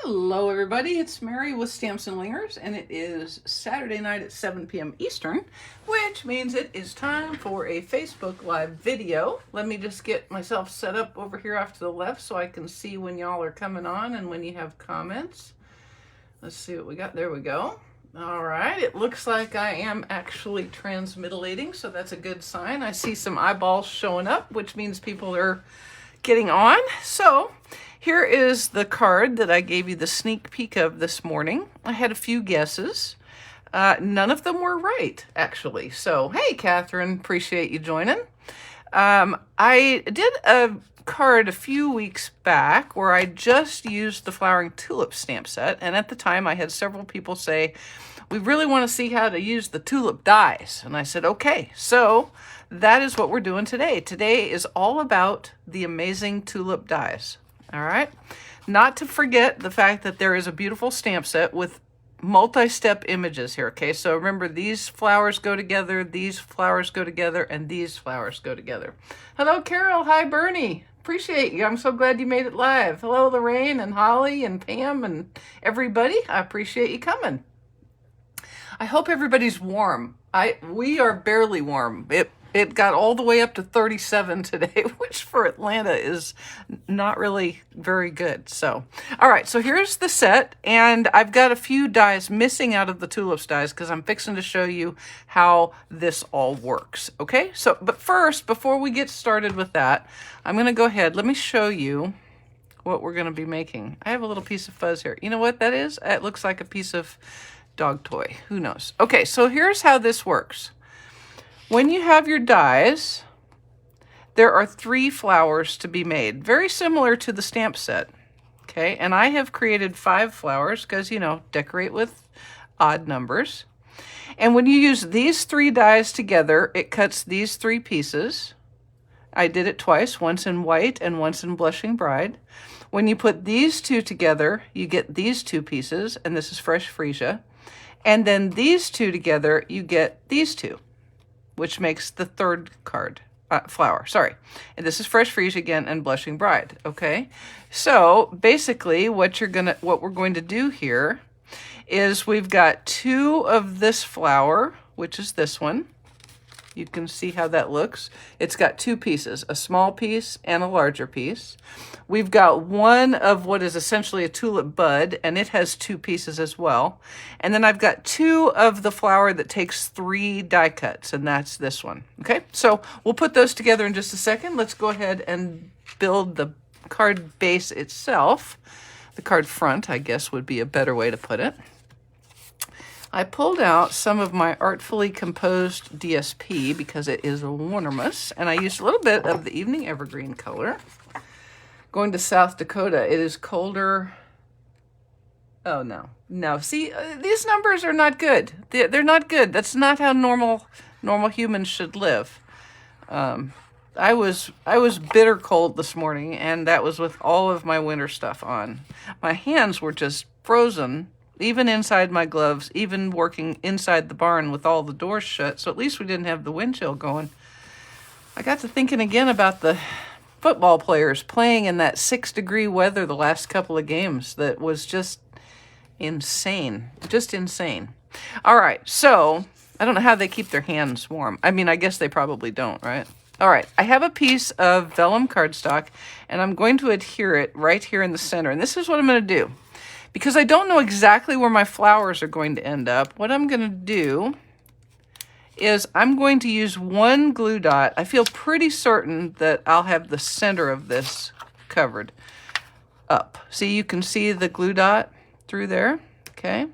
Hello everybody, it's Mary with Stamps-N-Lingers, and it is Saturday night at 7 p.m. Eastern, which means it is time for a Facebook Live video. Let me just get myself set up over here off to the left so I can see when y'all are coming on and when you have comments. Let's see what we got. There we go. All right, it looks like I am actually transmitilating, so that's a good sign. I see some eyeballs showing up, which means people are getting on. So here is the card that I gave you the sneak peek of this morning. I had a few guesses. None of them were right, actually. So, hey, Catherine, appreciate you joining. I did a card a few weeks back where I just used the Flowering Tulips stamp set. And at the time, I had several people say, we really want to see how to use the tulip dies. And I said, okay. So that is what we're doing today. Today is all about the amazing tulip dies. All right. Not to forget the fact that there is a beautiful stamp set with multi-step images here. Okay. So remember, these flowers go together, these flowers go together, and these flowers go together. Hello, Carol. Hi, Bernie. Appreciate you. I'm so glad you made it live. Hello, Lorraine and Holly and Pam and everybody. I appreciate you coming. I hope everybody's warm. We are barely warm. It got all the way up to 37 today, which for Atlanta is not really very good. So, all right, so here's the set, and I've got a few dies missing out of the tulips dies because I'm fixing to show you how this all works, okay? So, but first, before we get started with that, I'm going to go ahead. Let me show you what we're going to be making. I have a little piece of fuzz here. You know what that is? It looks like a piece of dog toy. Who knows? Okay, so here's how this works. When you have your dies, there are 3 flowers to be made, very similar to the stamp set. Okay, and I have created 5 flowers because, you know, decorate with odd numbers. And when you use these 3 dies together, it cuts these 3 pieces. I did it twice, once in white and once in Blushing Bride. When you put these 2 together, you get these 2 pieces, and this is Fresh Freesia. And then these 2 together, you get these 2. Which makes the 3rd card, flower, sorry. And this is Fresh Freesia again and Blushing Bride, okay? So basically what we're going to do here is we've got 2 of this flower, which is this one. You can see how that looks. It's got 2 pieces, a small piece and a larger piece. We've got 1 of what is essentially a tulip bud, and it has 2 pieces as well. And then I've got 2 of the flower that takes 3 die cuts, and that's this one. Okay, so we'll put those together in just a second. Let's go ahead and build the card base itself. The card front, I guess, would be a better way to put it. I pulled out some of my Artfully composed DSP because it is enormous, and I used a little bit of the Evening Evergreen color. Going to South Dakota, it is colder. Oh, no. See, these numbers are not good. They're not good. That's not how normal humans should live. I was bitter cold this morning, and that was with all of my winter stuff on. My hands were just frozen. Even inside my gloves, even working inside the barn with all the doors shut, so at least we didn't have the wind chill going. I got to thinking again about the football players playing in that 6-degree weather the last couple of games. That was just insane. Just insane. All right, so I don't know how they keep their hands warm. I mean, I guess they probably don't, right? All right, I have a piece of vellum cardstock, and I'm going to adhere it right here in the center. And this is what I'm going to do. Because I don't know exactly where my flowers are going to end up, what I'm going to do is I'm going to use 1 glue dot. I feel pretty certain that I'll have the center of this covered up. See, you can see the glue dot through there, okay?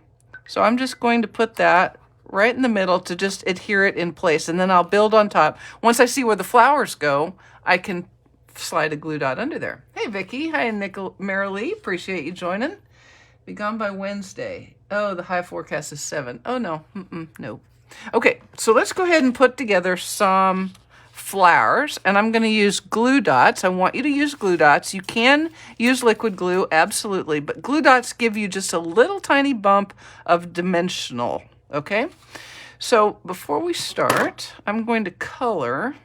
So I'm just going to put that right in the middle to just adhere it in place, and then I'll build on top. Once I see where the flowers go, I can slide a glue dot under there. Hey, Vicki. Hi, Marilee. Appreciate you joining. Be gone by Wednesday. Oh, the high forecast is 7. Oh, no. No. Okay, so let's go ahead and put together some flowers, and I'm going to use glue dots. I want you to use glue dots. You can use liquid glue, absolutely, but glue dots give you just a little tiny bump of dimensional, okay? So before we start, I'm going to color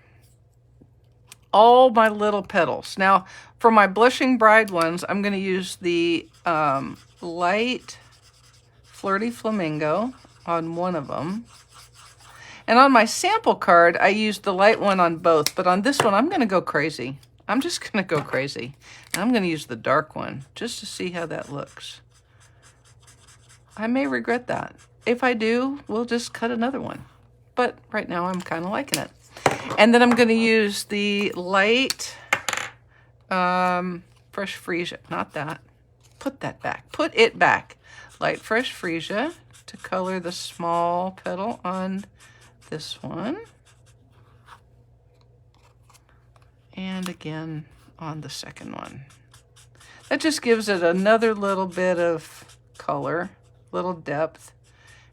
all my little petals. Now, for my Blushing Bride ones, I'm going to use the light Flirty Flamingo on one of them. And on my sample card, I used the light one on both, but on this one, I'm going to go crazy. I'm just going to go crazy. And I'm going to use the dark one just to see how that looks. I may regret that. If I do, we'll just cut another one. But right now, I'm kind of liking it. And then I'm going to use the light Fresh Freesia. Not that. Put that back. Put it back. Light Fresh Freesia to color the small petal on this one. And again on the second one. That just gives it another little bit of color, little depth.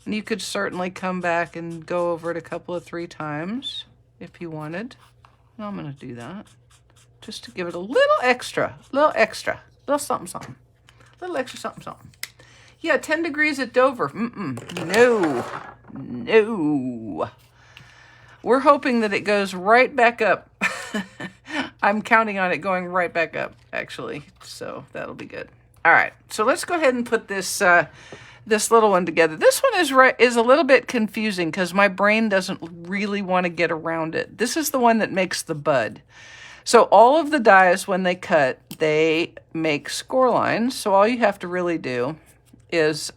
And you could certainly come back and go over it a couple of 3 times if you wanted. And I'm going to do that just to give it a little extra, little something, something. Little extra something, something. Yeah, 10 degrees at Dover. No. We're hoping that it goes right back up. I'm counting on it going right back up, actually. So that'll be good. All right. So let's go ahead and put this this little one together. This one is a little bit confusing because my brain doesn't really want to get around it. This is the one that makes the bud. So all of the dies, when they cut, they make score lines. So all you have to really do is,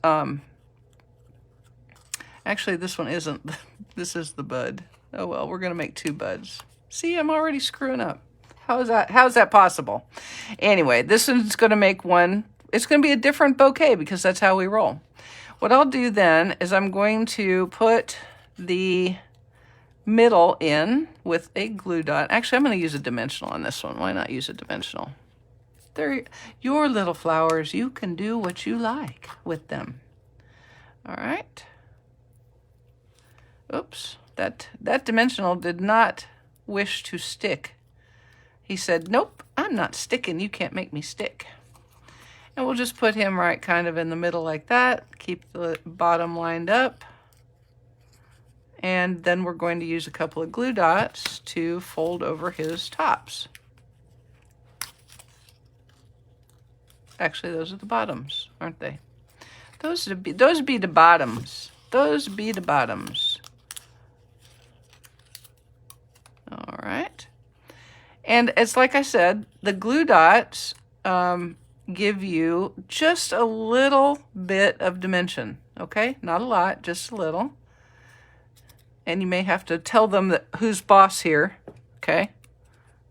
actually this one isn't, this is the bud. Oh well, we're going to make 2 buds. See, I'm already screwing up. How's that possible? Anyway, this one's going to make one. It's going to be a different bouquet because that's how we roll. What I'll do then is I'm going to put the middle in with a glue dot. Actually, I'm going to use a dimensional on this one. Why not use a dimensional? They're your little flowers. You can do what you like with them. All right. Oops. That dimensional did not wish to stick. He said, nope, I'm not sticking. You can't make me stick. And we'll just put him right kind of in the middle like that. Keep the bottom lined up. And then we're going to use a couple of glue dots to fold over his tops. Actually, those are the bottoms, aren't they? Those be the bottoms. Those be the bottoms. All right. And it's like I said, the glue dots give you just a little bit of dimension, okay? Not a lot, just a little. And you may have to tell them who's boss here, okay?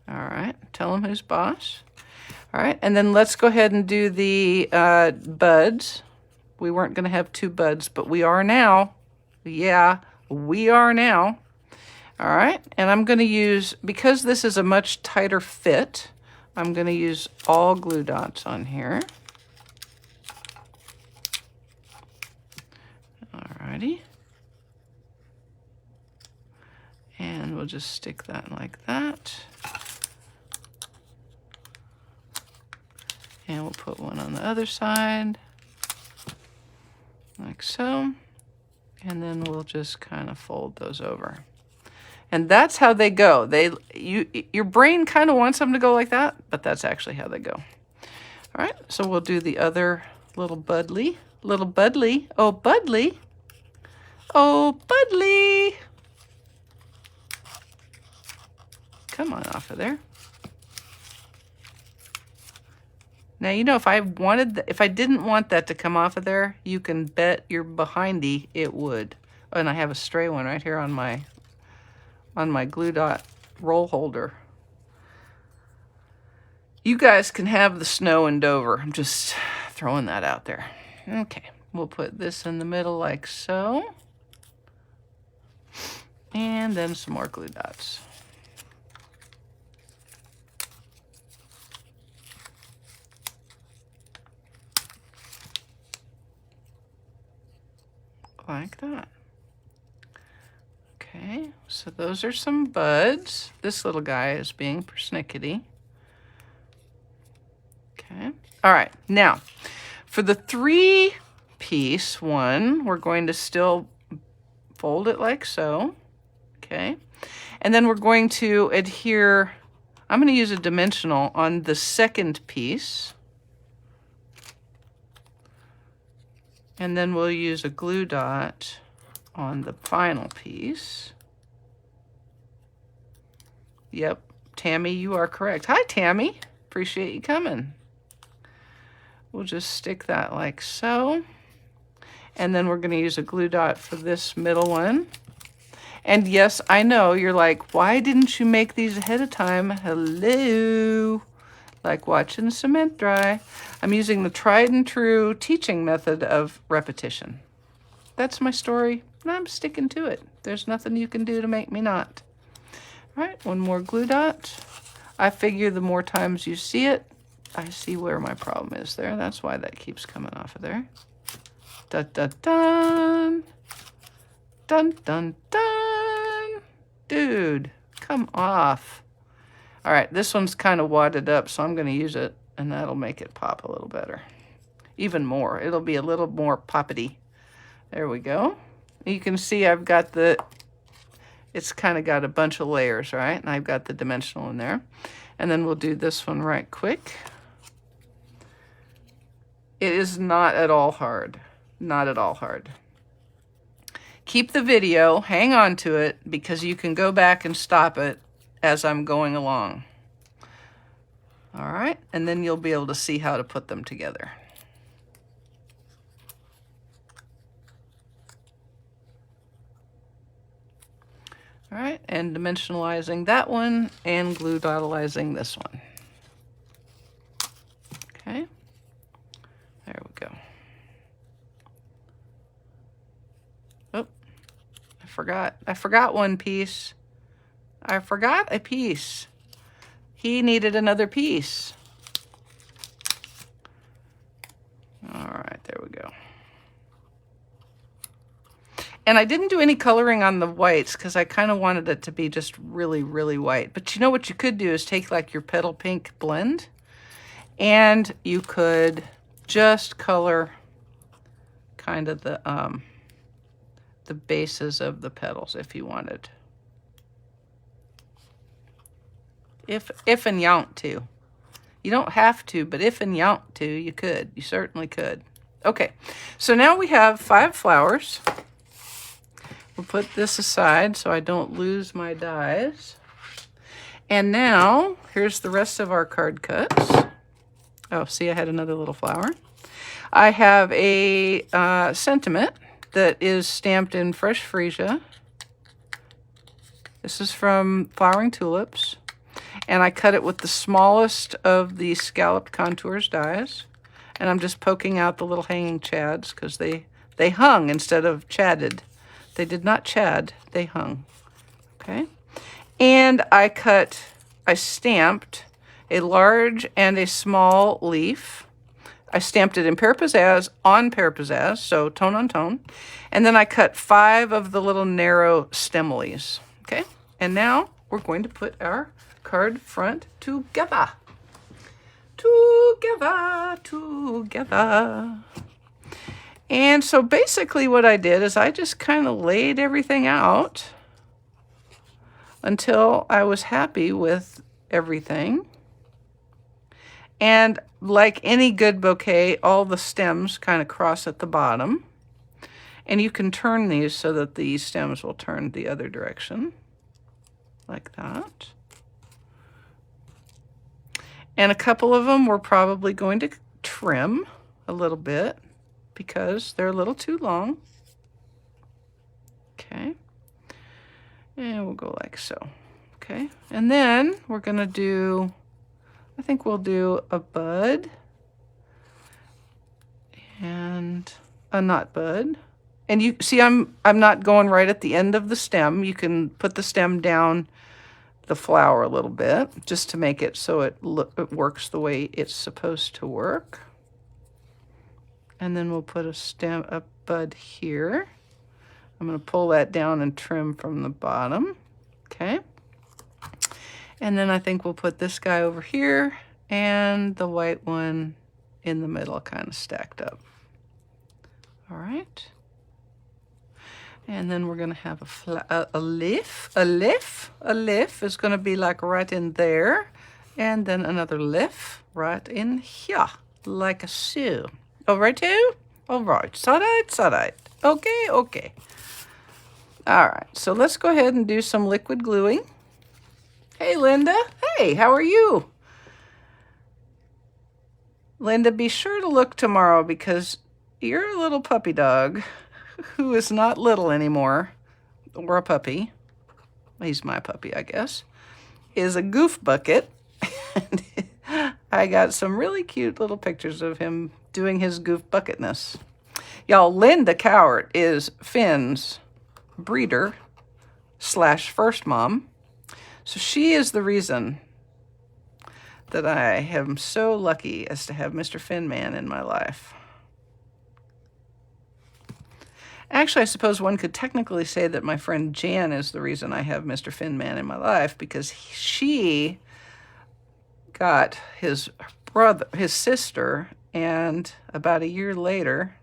All right, tell them who's boss. All right, and then let's go ahead and do the buds. We weren't going to have 2 buds, but we are now. Yeah, we are now. All right, and I'm going to use, because this is a much tighter fit, I'm going to use all glue dots on here. All righty. And we'll just stick that like that. And we'll put one on the other side, like so. And then we'll just kind of fold those over. And that's how they go. Your brain kind of wants them to go like that, but that's actually how they go. All right, so we'll do the other little budly. Oh, Budly. Oh, Budly. Come on off of there. Now, you know, if I didn't want that to come off of there, you can bet your behindy it would. Oh, and I have a stray one right here on my glue dot roll holder. You guys can have the snow in Dover. I'm just throwing that out there. Okay, we'll put this in the middle like so. And then some more glue dots. Like that. Okay, so those are some buds. This little guy is being persnickety. Okay, all right, now for the 3-piece one, we're going to still fold it like so. Okay, and then we're going to adhere I'm going to use a dimensional on the second piece. And then we'll use a glue dot on the final piece. Yep, Tammy, you are correct. Hi, Tammy. Appreciate you coming. We'll just stick that like so. And then we're going to use a glue dot for this middle one. And yes, I know, you're like, why didn't you make these ahead of time? Hello. Like watching cement dry. I'm using the tried and true teaching method of repetition. That's my story, and I'm sticking to it. There's nothing you can do to make me not. All right, one more glue dot. I figure the more times you see it, I see where my problem is there. That's why that keeps coming off of there. Dun, dun, dun. Dun, dun, dun. Dude, come off. All right, this one's kind of wadded up, so I'm going to use it, and that'll make it pop a little better. Even more. It'll be a little more poppity. There we go. You can see I've got it's kind of got a bunch of layers, right? And I've got the dimensional in there. And then we'll do this one right quick. It is not at all hard. Not at all hard. Keep the video, hang on to it, because you can go back and stop it as I'm going along. All right, and then you'll be able to see how to put them together. All right, and dimensionalizing that one and glue dotalizing this one. Okay, there we go. Oh, I forgot one piece. I forgot a piece. He needed another piece. All right, there we go. And I didn't do any coloring on the whites because I kind of wanted it to be just really, really white. But you know what you could do is take like your petal pink blend and you could just color kind of the bases of the petals if you wanted. If and you want to. You don't have to, but if and you want to, you could. You certainly could. Okay, so now we have 5 flowers. We'll put this aside so I don't lose my dies. And now, here's the rest of our card cuts. Oh, see, I had another little flower. I have a sentiment that is stamped in Fresh Freesia. This is from Flowering Tulips. And I cut it with the smallest of the scalloped contours dies. And I'm just poking out the little hanging chads because they hung instead of chatted. They did not chad, they hung. Okay. And I stamped a large and a small leaf. I stamped it in Pear Pizzazz on Pear Pizzazz, so tone on tone. And then I cut 5 of the little narrow stemlies. Okay. And now we're going to put our card front together. Together. And so basically what I did is I just kind of laid everything out until I was happy with everything. And like any good bouquet, all the stems kind of cross at the bottom. And you can turn these so that the stems will turn the other direction, like that. And a couple of them we're probably going to trim a little bit because they're a little too long. Okay. And we'll go like so. Okay. And then we're going to do, I think we'll do a bud and a not bud. And you see, I'm not going right at the end of the stem. You can put the stem do the flower a little bit just to make it so it works the way it's supposed to work. And then we'll put a bud here. I'm going to pull that down and trim from the bottom. Okay. And then I think we'll put this guy over here and the white one in the middle, kind of stacked up. All right. And then we're going to have a leaf. A leaf is going to be like right in there. And then another leaf right in here, like so. All right, too? All right, side. Okay, okay. All right, so let's go ahead and do some liquid gluing. Hey, Linda. Hey, how are you? Linda, be sure to look tomorrow because your little puppy dog, who is not little anymore, or a puppy, he's my puppy, I guess, is a goof bucket. I got some really cute little pictures of him doing his goof bucketness. Y'all, Linda Cowart is Finn's breeder / first mom. So she is the reason that I am so lucky as to have Mr. Finn Man in my life. Actually, I suppose one could technically say that my friend Jan is the reason I have Mr. Finn Man in my life, because she got his sister, and about a year later,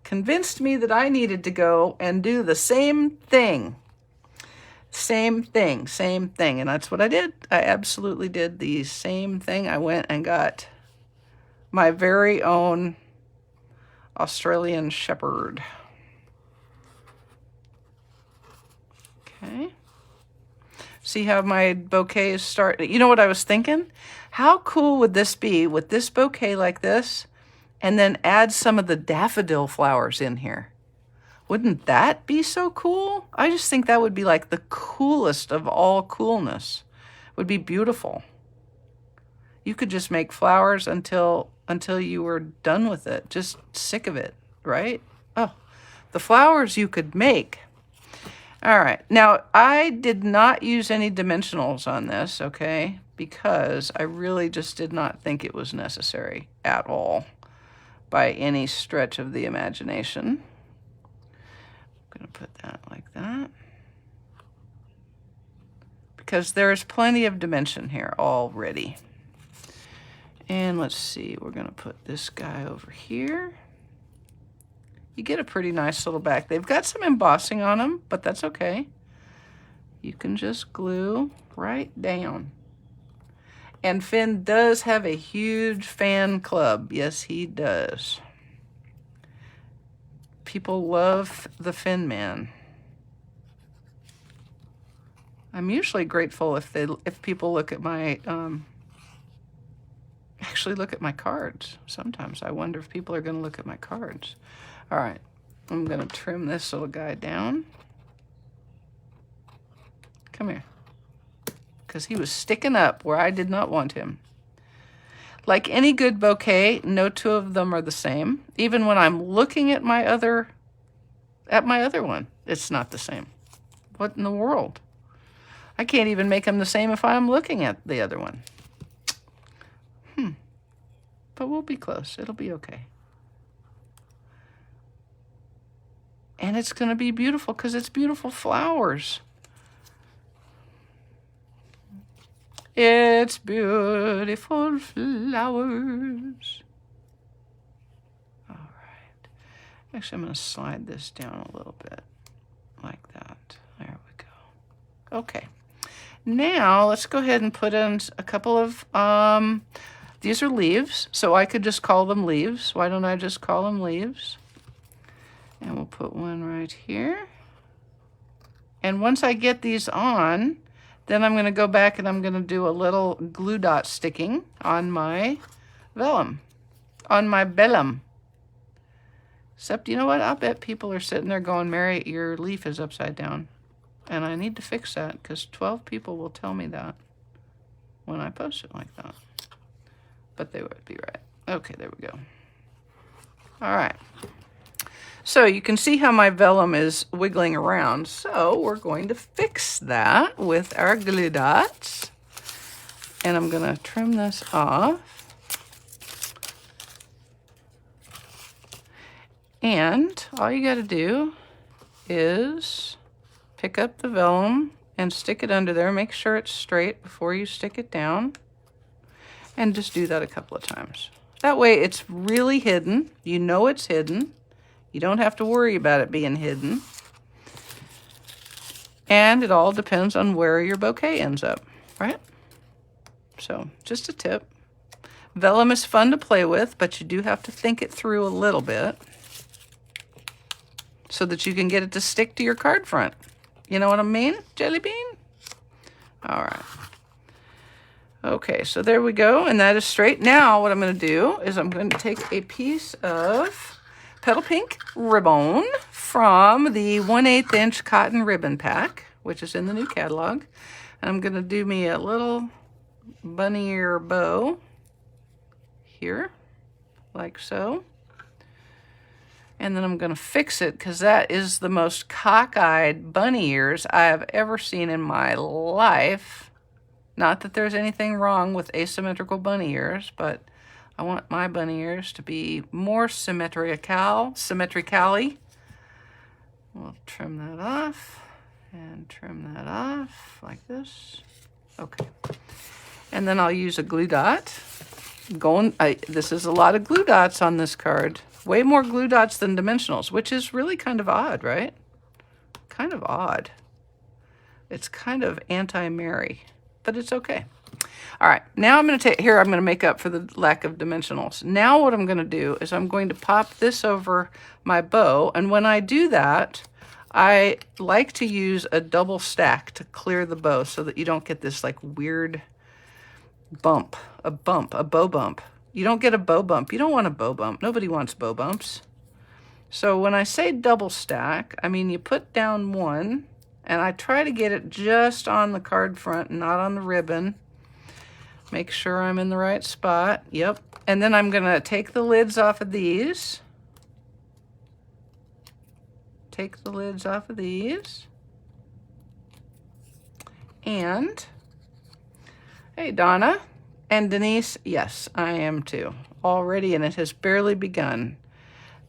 convinced me that I needed to go and do the same thing. Same thing. And that's what I did. I absolutely did the same thing. I went and got my very own Australian Shepherd. Okay. See how my bouquets start? You know what I was thinking? How cool would this be with this bouquet like this, and then add some of the daffodil flowers in here? Wouldn't that be so cool? I just think that would be like the coolest of all coolness. It would be beautiful. You could just make flowers until you were done with it. Just sick of it, right? Oh, the flowers you could make. All right. Now, I did not use any dimensionals on this, okay? Because I really just did not think it was necessary at all by any stretch of the imagination. I'm going to put that like that, because there's plenty of dimension here already. And let's see, we're going to put this guy over here. You get a pretty nice little back. They've got some embossing on them, but that's okay. You can just glue right down. And Finn does have a huge fan club. Yes, he does. People love the Finn Man. I'm usually grateful if people look at my actually look at my cards. Sometimes I wonder if people are going to look at my cards. All right, I'm going to trim this little guy down. Come here, because he was sticking up where I did not want him. Like any good bouquet, no two of them are the same. Even when I'm looking at my other one, it's not the same. What in the world? I can't even make them the same if I'm looking at the other one. But we'll be close. It'll be okay. And it's going to be beautiful because it's beautiful flowers. It's beautiful flowers. All right. Actually, I'm going to slide this down a little bit like that. There we go. Okay. Now, let's go ahead and put in a couple of, these are leaves, so I could just call them leaves. Why don't I just call them leaves? And we'll put one right here. And once I get these on, then I'm going to go back and I'm going to do a little glue dot sticking on my vellum, on my vellum. Except, you know what? I'll bet people are sitting there going, Mary, your leaf is upside down. And I need to fix that because 12 people will tell me that when I post it like that. But they would be right. Okay, there we go. All right. So you can see how my vellum is wiggling around. So we're going to fix that with our glue dots. And I'm going to trim this off. And all you got to do is pick up the vellum and stick it under there. Make sure it's straight before you stick it down. And just do that a couple of times. That way it's really hidden. You know it's hidden. You don't have to worry about it being hidden. And it all depends on where your bouquet ends up, right? So just a tip. Vellum is fun to play with, but you do have to think it through a little bit so that you can get it to stick to your card front. You know what I mean, Jelly Bean? All right. Okay, so there we go, and that is straight. Now what I'm going to do is I'm going to take a piece of Petal Pink ribbon from the 1/8 inch cotton ribbon pack, which is in the new catalog. And I'm going to do me a little bunny ear bow here, like so. And then I'm going to fix it because that is the most cockeyed bunny ears I have ever seen in my life. Not that there's anything wrong with asymmetrical bunny ears, but I want my bunny ears to be more symmetrically. We'll trim that off and trim that off like this. Okay. And then I'll use a glue dot. This is a lot of glue dots on this card. Way more glue dots than dimensionals, which is really kind of odd, right? Kind of odd. It's kind of anti-Mary, but it's okay. All right, now I'm going to make up for the lack of dimensionals. Now what I'm going to do is I'm going to pop this over my bow, and when I do that, I like to use a double stack to clear the bow so that you don't get this like weird bump, a bow bump. You don't get a bow bump. You don't want a bow bump. Nobody wants bow bumps. So when I say double stack, I mean you put down one, and I try to get it just on the card front, not on the ribbon. Make sure I'm in the right spot. Yep. And then I'm going to take the lids off of these. Take the lids off of these. And, hey, Donna and Denise, yes, I am too. Already, and it has barely begun.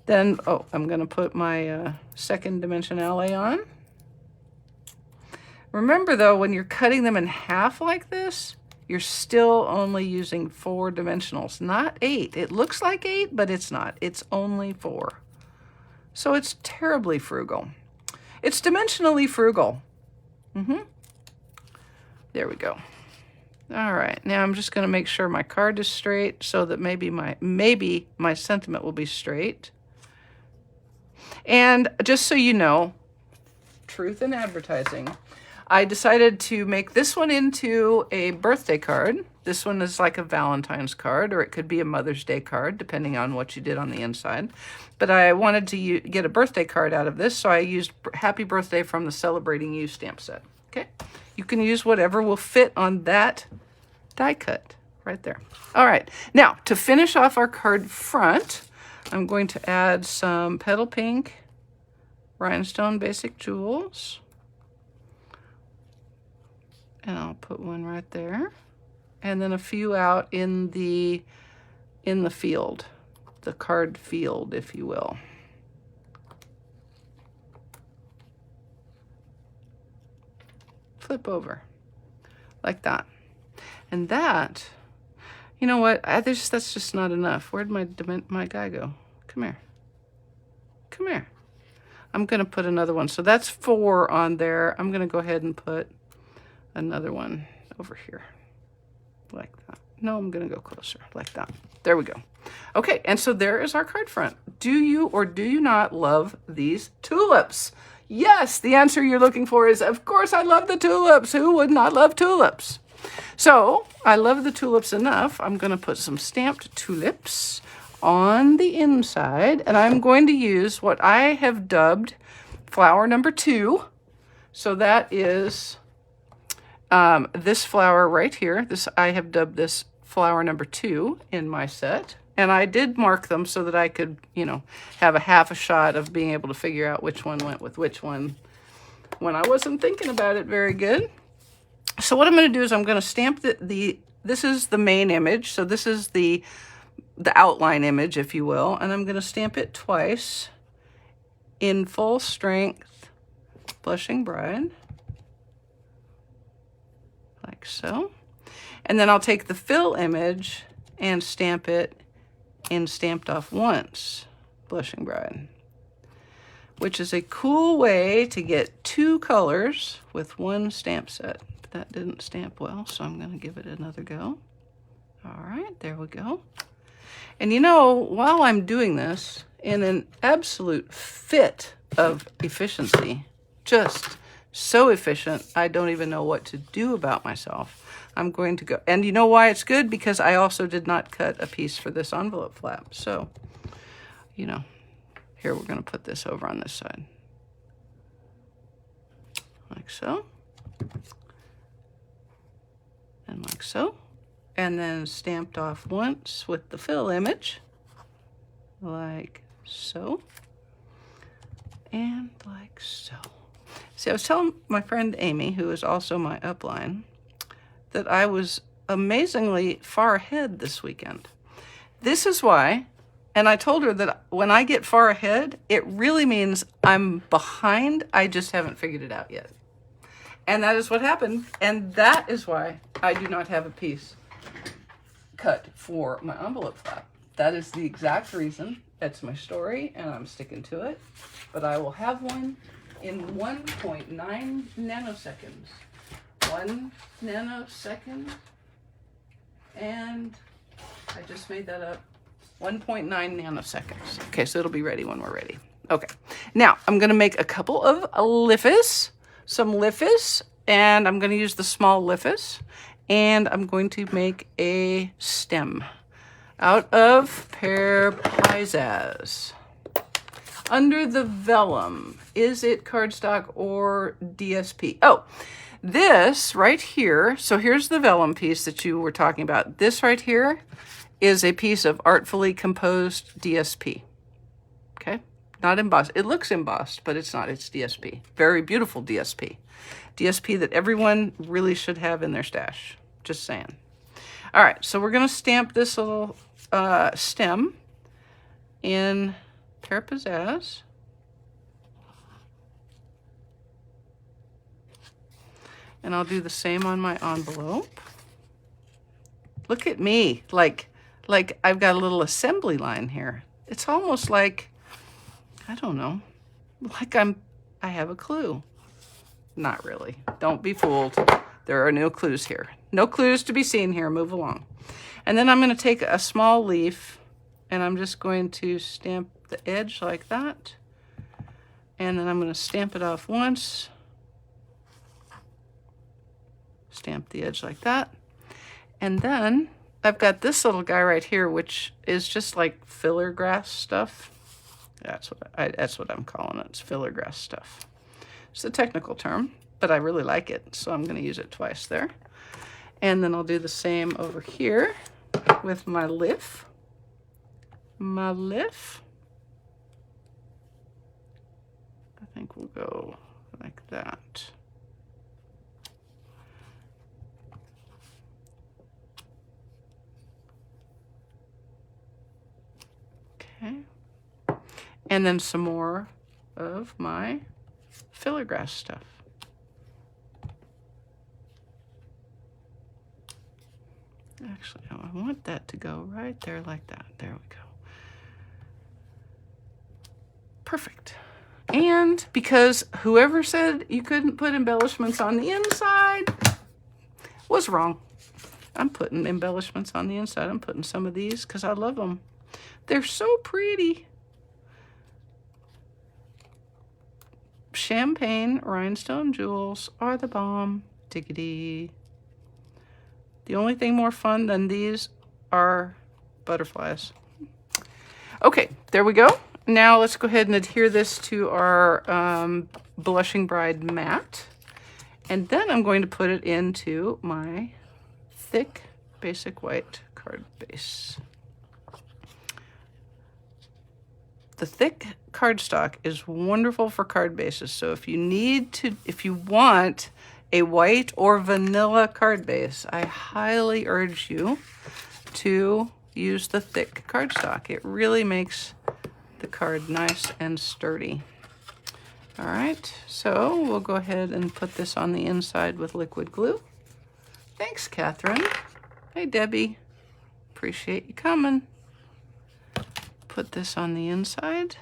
Then, oh, I'm going to put my second dimensionale on. Remember, though, when you're cutting them in half like this, you're still only using 4 dimensionals, not 8. It looks like 8, but it's not. It's only 4. So it's terribly frugal. It's dimensionally frugal. There we go. All right, now I'm just going to make sure my card is straight so that maybe my sentiment will be straight. And just so you know, truth in advertising, I decided to make this one into a birthday card. This one is like a Valentine's card, or it could be a Mother's Day card, depending on what you did on the inside. But I wanted to get a birthday card out of this, so I used Happy Birthday from the Celebrating You stamp set. Okay? You can use whatever will fit on that die cut right there. All right. Now, to finish off our card front, I'm going to add some Petal Pink Rhinestone Basic Jewels. And I'll put one right there. And then a few out in the field, the card field, if you will. Flip over like that. And that, you know what? That's just not enough. Where'd my guy go? Come here. Come here. I'm going to put another one. So that's 4 on there. I'm going to go ahead and put another one over here like that. No, I'm going to go closer like that. There we go. Okay, and so there is our card front. Do you or do you not love these tulips? Yes, the answer you're looking for is, of course, I love the tulips. Who would not love tulips? So I love the tulips enough. I'm going to put some stamped tulips on the inside, and I'm going to use what I have dubbed flower number 2. So that is this flower right here. I have dubbed this flower number 2 in my set. And I did mark them so that I could, have a half a shot of being able to figure out which one went with which one when I wasn't thinking about it very good. So what I'm going to do is I'm going to stamp this is the main image. So this is the outline image, if you will. And I'm going to stamp it twice in full strength Blushing Bride. Like so. And then I'll take the fill image and stamp it in Stamped Off Once Blushing Bride, which is a cool way to get 2 colors with one stamp set. that didn't stamp well, so I'm going to give it another go. All right, there we go. And you know, while I'm doing this, in an absolute fit of efficiency, just so efficient, I don't even know what to do about myself. I'm going to go, and you know why it's good? Because I also did not cut a piece for this envelope flap. So, you know, here we're going to put this over on this side. Like so. And like so. And then stamped off once with the fill image, like so, and like so. See, I was telling my friend Amy, who is also my upline, that I was amazingly far ahead this weekend. This is why, and I told her that when I get far ahead, it really means I'm behind, I just haven't figured it out yet. And that is what happened, and that is why I do not have a piece cut for my envelope flap. That is the exact reason. That's my story, and I'm sticking to it. But I will have one in 1.9 nanoseconds. 1 nanosecond, and I just made that up. 1.9 nanoseconds. Okay, so it'll be ready when we're ready. Okay, now I'm gonna make a couple of liffes, some liffes, and I'm gonna use the small liffes. And I'm going to make a stem out of Pear Pizzazz. Under the vellum, is it cardstock or DSP? Oh, this right here, so here's the vellum piece that you were talking about. This right here is a piece of artfully composed DSP, okay? Not embossed. It looks embossed, but it's not, it's DSP. Very beautiful DSP. DSP that everyone really should have in their stash. Just saying. All right, so we're going to stamp this little stem in Pear Pizzazz. And I'll do the same on my envelope. Look at me, like I've got a little assembly line here. It's almost like, I don't know, like I have a clue. Not really. Don't be fooled. There are no clues here. No clues to be seen here. Move along. And then I'm going to take a small leaf and I'm just going to stamp the edge like that. And then I'm going to stamp it off once. Stamp the edge like that. And then I've got this little guy right here, which is just like filler grass stuff. That's what I'm calling it. It's filler grass stuff. It's a technical term, but I really like it, so I'm going to use it twice there. And then I'll do the same over here with my liff. My liff. I think we'll go like that. Okay. And then some more of my filler grass stuff. Actually, I want that to go right there like that. There we go. Perfect. And because whoever said you couldn't put embellishments on the inside was wrong. I'm putting embellishments on the inside. I'm putting some of these because I love them. They're so pretty. Champagne rhinestone jewels are the bomb. Diggity. The only thing more fun than these are butterflies. Okay, there we go. Now let's go ahead and adhere this to our Blushing Bride mat. And then I'm going to put it into my thick basic white card base. The thick cardstock is wonderful for card bases. So if you want a white or vanilla card base, I highly urge you to use the thick cardstock. It really makes the card nice and sturdy. All right, so we'll go ahead and put this on the inside with liquid glue. Thanks, Catherine. Hey, Debbie. Appreciate you coming. Put this on the inside.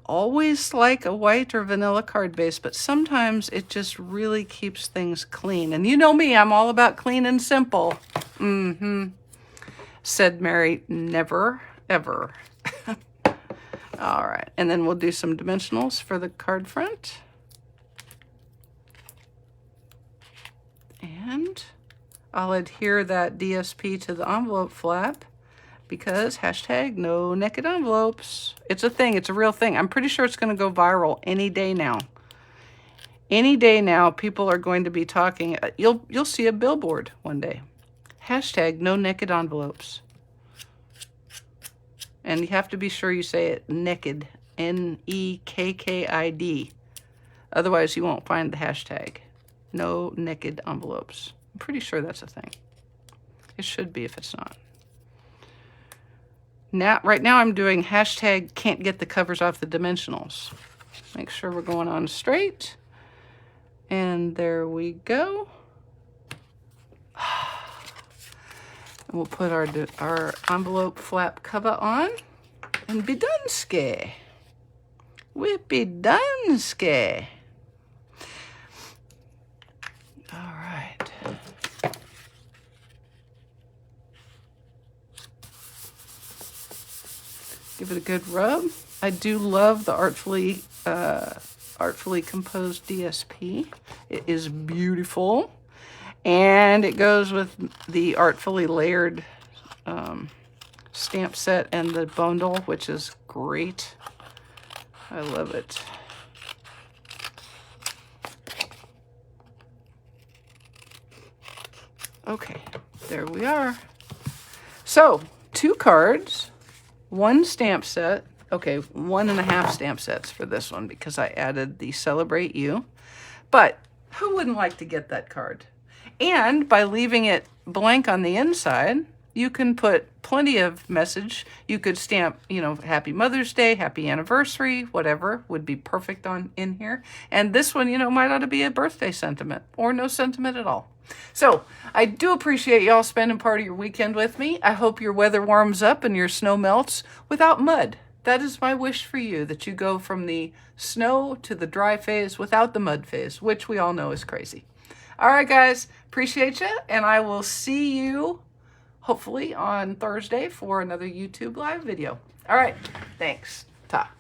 always like a white or vanilla card base, but sometimes it just really keeps things clean. And you know me, I'm all about clean and simple. Said Mary, never, ever. All right, and then we'll do some dimensionals for the card front. And I'll adhere that DSP to the envelope flap because hashtag no naked envelopes. It's a thing, it's a real thing. I'm pretty sure it's gonna go viral any day now. Any day now, people are going to be talking, you'll see a billboard one day. Hashtag no naked envelopes. And you have to be sure you say it naked, N-E-K-K-I-D. Otherwise, you won't find the hashtag. No naked envelopes. I'm pretty sure that's a thing. It should be if it's not. Now, right now I'm doing hashtag can't get the covers off the dimensionals. Make sure we're going on straight. And there we go. We'll put our envelope flap cover on and be done-ski. We'll be done-ski. All right. Give it a good rub. I do love the artfully composed DSP. It is beautiful. And it goes with the artfully layered stamp set and the bundle, which is great. I love it. Okay, there we are. So, 2 cards, 1 stamp set. Okay, 1.5 stamp sets for this one because I added the Celebrate You. But who wouldn't like to get that card? And by leaving it blank on the inside, you can put plenty of message. You could stamp, you know, Happy Mother's Day, Happy Anniversary, whatever would be perfect in here. And this one, you know, might ought to be a birthday sentiment or no sentiment at all. So I do appreciate y'all spending part of your weekend with me. I hope your weather warms up and your snow melts without mud. That is my wish for you, that you go from the snow to the dry phase without the mud phase, which we all know is crazy. All right, guys, appreciate you, and I will see you hopefully on Thursday for another YouTube live video. All right, thanks. Ta.